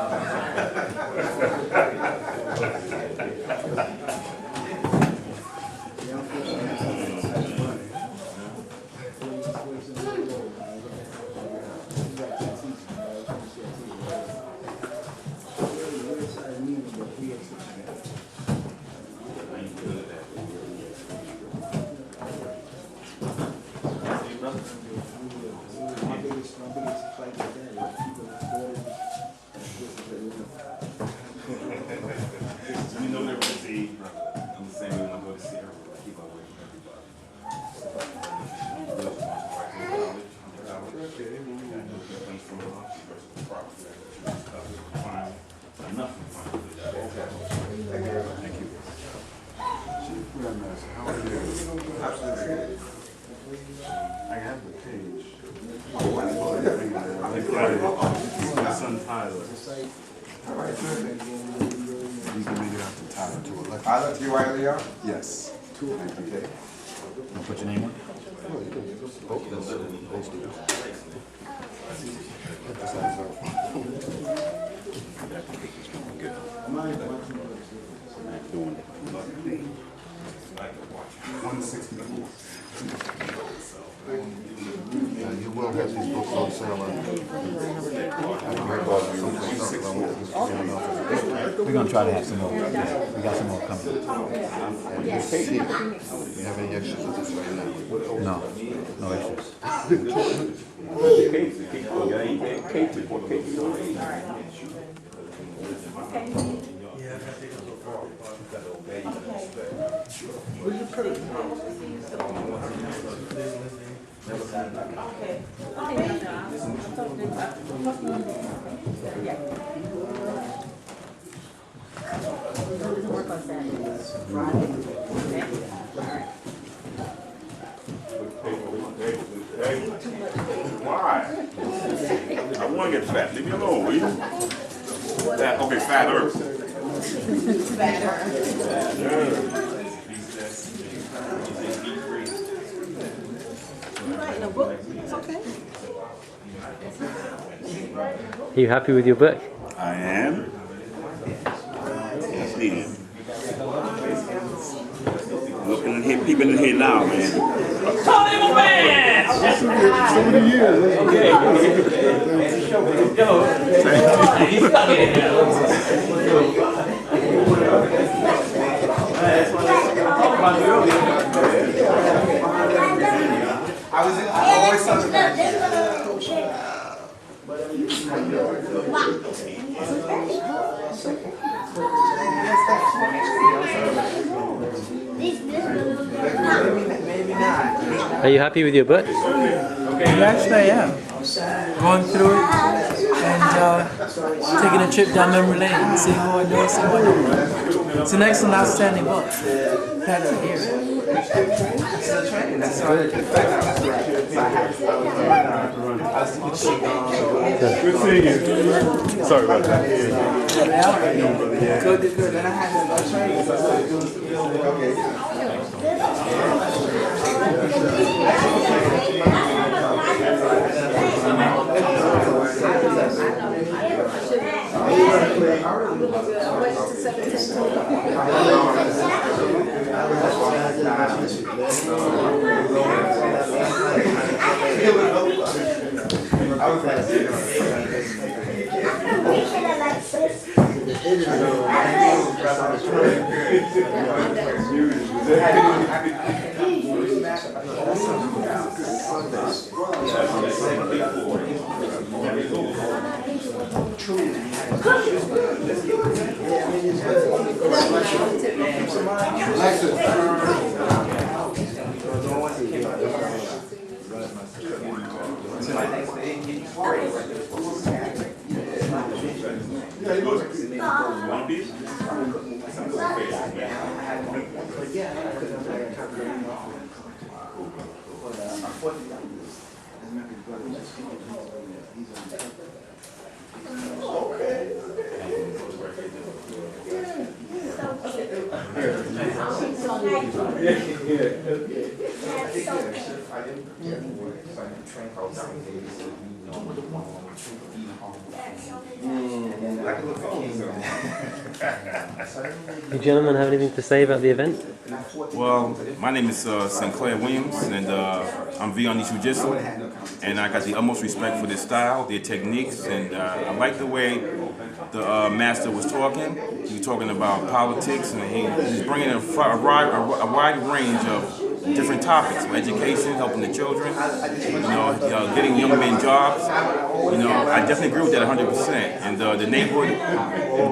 You know they're going to see, I'm the same way when I go to see everybody. I keep away from I have the page. my son Tyler. You can make it out to Tyler to elect. Tyler T. Riley, y'all? Yes. Okay. Put your name on? You will have these books on sale. We're gonna try to have some more. We got some more coming. You have any extras of this right now? No extras. Why? I want to get fat. Leave me alone, will you? Fat, okay, fatter. Are you happy with your book? I am. That's needed. Looking in here, peeping in here now, man. So many years. I always thought about Are you happy with your book? Yes, I am. going through it and taking a trip down memory lane and seeing who I know and seeing who I don't. It's an excellent, outstanding book. Glad to hear it. Good seeing you. Sorry about that. Good. And I had that training. You gentlemen have anything to say about the event? Well, my name is Sinclair Williams, and I'm Viennese Jiu-Jitsu, and I got the utmost respect for their style, their techniques, and I like the way the master was talking. He was talking about politics, and he was bringing a wide range of different topics, education, helping the children, getting young men jobs. I definitely agree with that 100%, and the neighborhood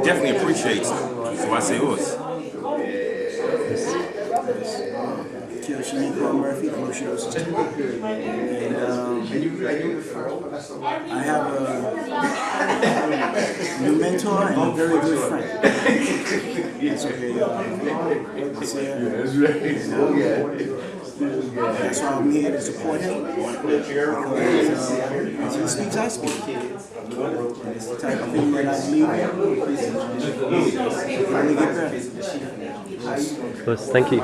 definitely appreciates it. So I say us. Murphy, and I have a new mentor and a very good friend. That's okay. That's why I'm here to support him. As he speaks, I speak. And it's the type of thing that I believe in. Finally get better. Of course, thank you.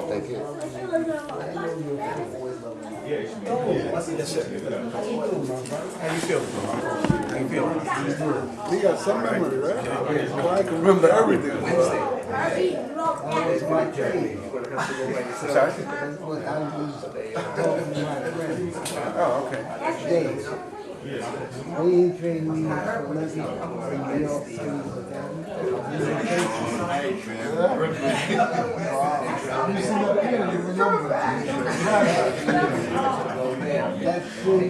Thank you. How you feel? How you feel? We got some memory, right? Well, I can remember everything. Sorry? Oh, okay. We trained me for Olympic in New York City. That's true.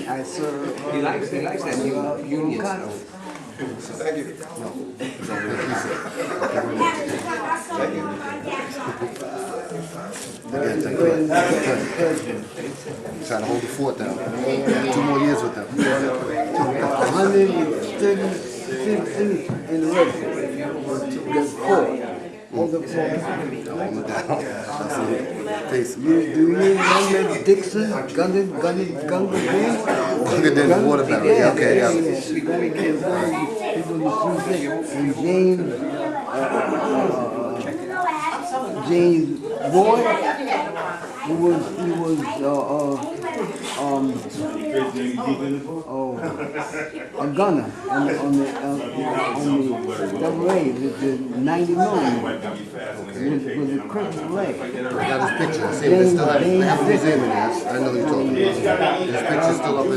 I serve. He likes that union Cut. stuff. Thank you. He's trying to hold the fort down. 2 more years with them. 136 in the race. The four. Hold the four. Hold him down. That's it. Face him. Do you remember Dixon? Gungan Green? Longer than the water battle. Yeah, okay, yeah. And James Boyd, he was a gunner on the double A, the 90 million with the crippled leg. I got his picture. See, they still have a museum in there. I know you're talking about. His picture's still up in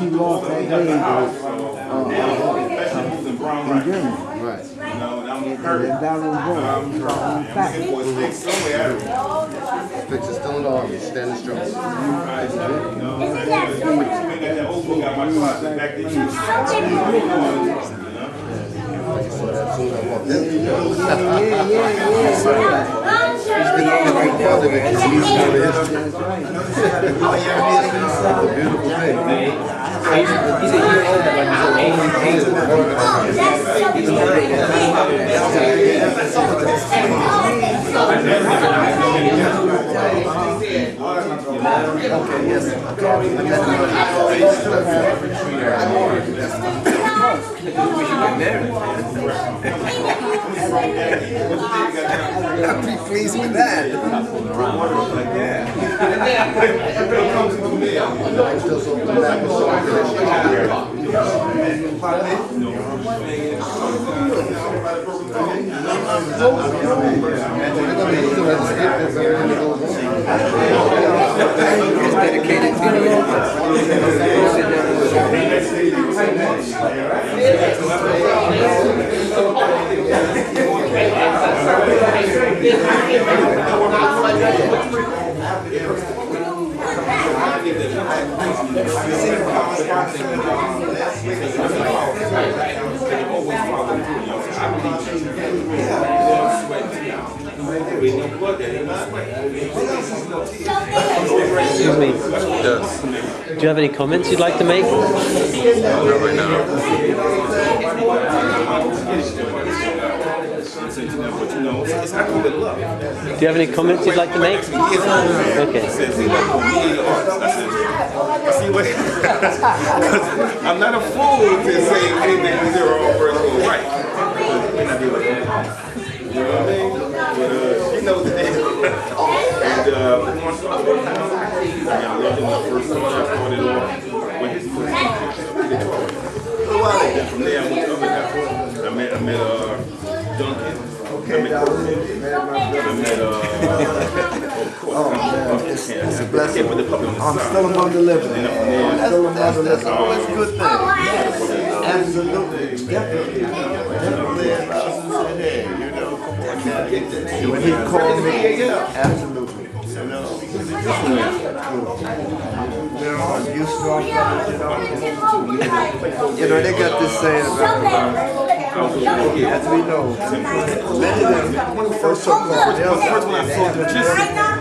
He lost that leg in Germany. Right. The battle of His picture's still in the army, standing strong. As soon as I walked in. He's been on the right part of it because he's more the history. It's a beautiful thing. He's a year older, like he's I'm pretty pleased with that. It's dedicated to Excuse me. Yes. Do you have any comments you'd like to make? Not right now. Do you have any comments you'd like to make? Okay. I'm not a fool to say anything zero or first or right. You know what I mean? But she knows the deal. And I got loved him the first time I started off with his first then from there I went to other guys. I met Duncan. I met Corbin. It's a blessing. With the puppy on the I'm side. still among the living. And then from there, That's always a good thing. Absolutely. Definitely. When he called me, absolutely. You know, they got this saying about as we know, many of them first so-called the first one I saw the magician,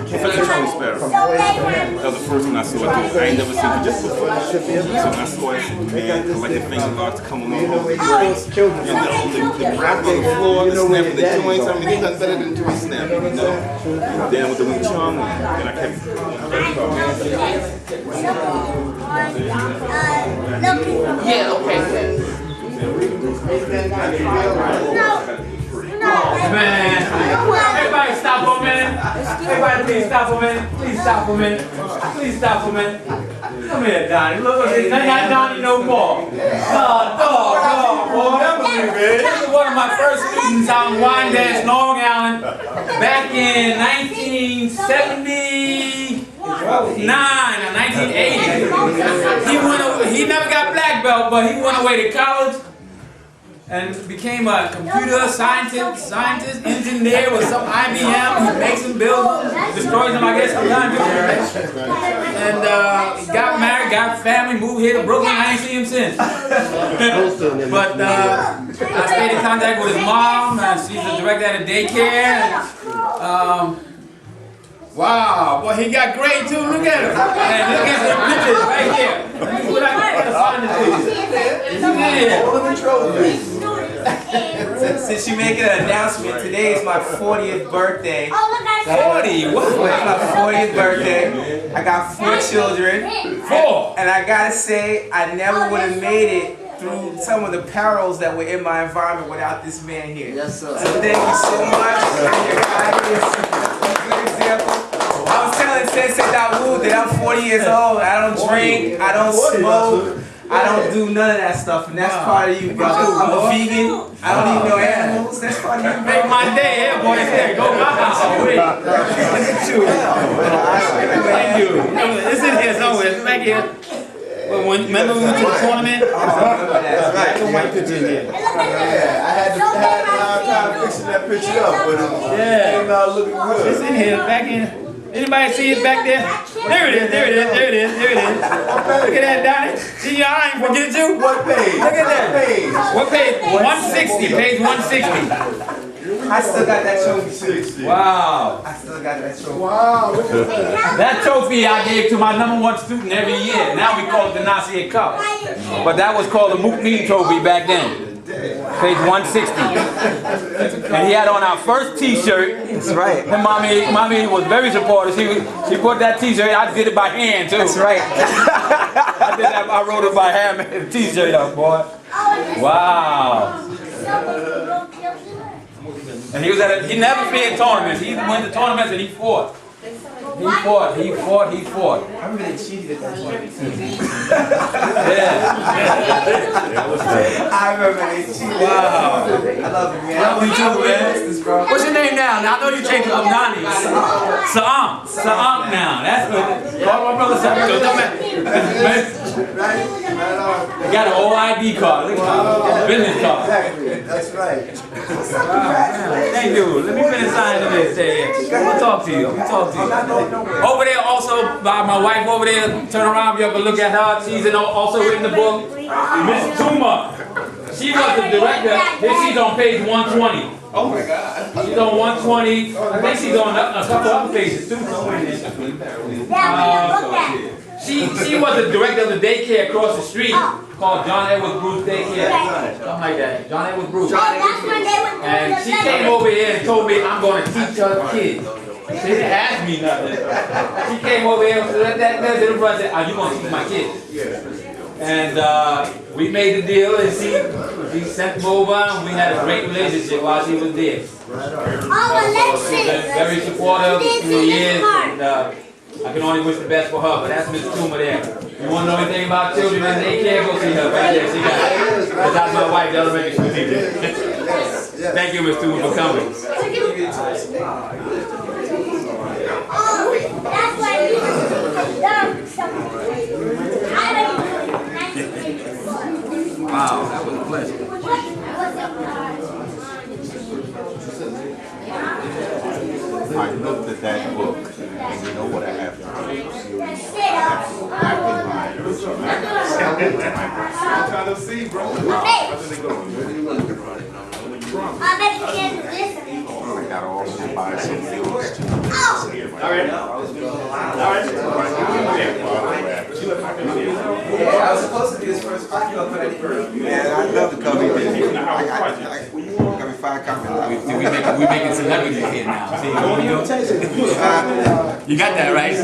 Professor Charlie Sparrow. That was the first one I saw. I ain't never seen magician before. So when I saw it, man, like the finger arts coming on over the braids, the rap on the floor, the snapping the joints. I mean, there's nothing better than joint snapping, you know? Then with the Wing Chun, then I kept Yeah, okay. Man, everybody stop for a minute. Everybody please stop for a minute. Please stop for a minute. Please stop for a minute. Come here, Donnie. Look, not Donnie no more. Dog, boy. This is one of my first students out in Wyandotte, Long Island, back in 1979 or 1980. He never got black belt, but he went away to college. and became a computer scientist, engineer with some IBM. He makes and builds, destroys them, I guess, sometimes. And he got married, got family, moved here to Brooklyn. I ain't seen him since. But I stayed in contact with his mom, and she's the director at a daycare. Wow, boy, he got great too. Look at him. And look at the pictures right here. Let me see what I can find the pictures. Since you making an announcement, today is my 40th birthday. 40, what? It's my 40th birthday. I got 4 children. 4. And I gotta say, I never would have made it through some of the perils that were in my environment without this man here. Yes, sir. So thank you so much. Good example. I was telling Sensei Dawood that I'm 40 years old. I don't drink, I don't smoke, I don't do none of that stuff, and that's part of you, brother. I'm a vegan. I don't eat no animals. That's part of you. Make my day, here, boy. Here, go to my house. Thank you. It's in here somewhere. It's back here. Remember we went to the tournament? That's right. Some white picture in here. Yeah, I had a hard time fixing that picture up, but it came out looking good. It's in here, back in. Anybody see it back there? There it is, there it is, there it is, there it is. Look at that, Donnie. See, I ain't forget you. What page? Look at that. Page. What page? 160, page 160. I still got that trophy. Wow. I still got that trophy. Wow. That trophy I gave to my #1 student every year. Now we call it the Nasir Cup. But that was called the Mukmeen Trophy back then. Page 160. And he had on our first t-shirt. That's right. And mommy was very supportive. She put that t-shirt, I did it by hand too. That's right. I did that, I wrote it by hand, made the t-shirt up, boy. Wow. And he never feared tournaments. He went to tournaments and he fought. He fought. I remember they cheated at that point. Yeah. I remember they cheated. Wow. I love you, man. Love you too, man. Bro. What's your name now? Now I know you changed to Abnani. Sa'am now. That's good. Call my brother Sa'am. You got an old ID card. Look at that. Business card. Exactly. That's right. Thank you. Let me finish signing this. I'm gonna talk to you. Over there also by my wife over there, turn around, you ever look at her, she's also in the book. Miss Tuma. She was the director. She's on page 120. Oh my God. She's on 120. I think she's on a couple other pages too. She was the director of the daycare across the street called John Edwards Bruce Daycare. Something like that. John Edwards Bruce. And she came over here and told me I'm going to teach her kids. She didn't ask me nothing. She came over here and said, are you going to teach my kids? And we made the deal and she sent them over and we had a great relationship while she was there. She was very supportive through the years and I can only wish the best for her, but that's Miss Tuma there. You want to know anything about children and daycare, go see her right there. She got it. But that's my wife, the elementary school teacher. Thank you, Miss Tuma, for coming. Wow, that was a pleasure. I looked at that book, and you know what I have to do? I'm trying to see, bro. I got all the buy some things too. Yeah, I was supposed to be his first copy, but I didn't. Yeah, I'd love to come in. I got me 5 copies. We making celebrities here now. See what we doing? You got that right?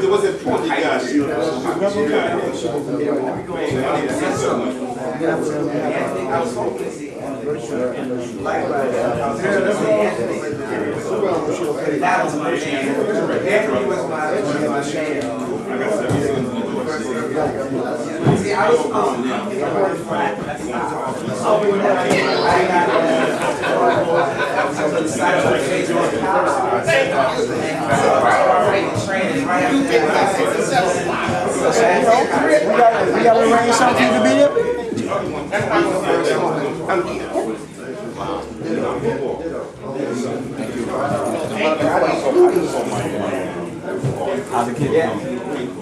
what's important, you guys? We gotta arrange something to be there? How's the kid doing?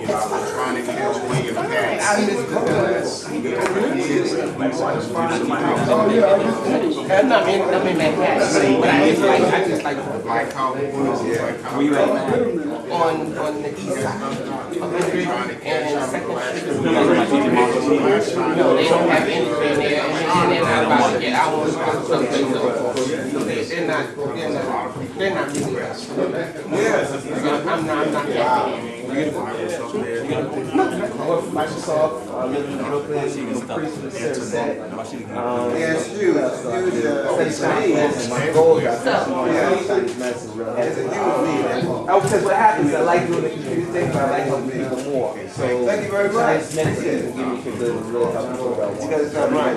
Trying to catch wing in the past. My college, Where you at? On the east side. And Second Street. No, they don't have anything there, and they're not about to get, I want something, they're not really, I'm not happy. Microsoft, I live in Brooklyn, she was preaching the service that. yeah, it's huge, My goal is messing around. Because what happens, I like doing the computer thing, but I like helping people more. So, thank you very much. Meditation will give me some good and really help me figure out Because it's not right.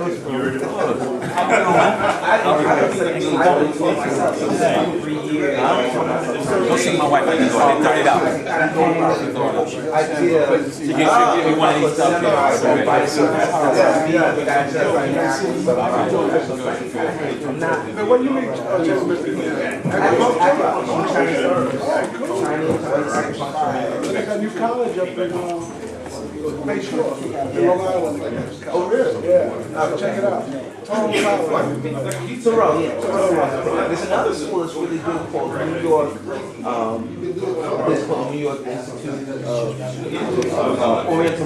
Go see my wife. I can go. They $30. She give me one of these stuff But what do you mean? They got a new college up in, Bay Shore, in Long Island. Oh, really? Yeah. Check it out. Total College. There's another school that's really good called New York, it's called New York Institute of Oriental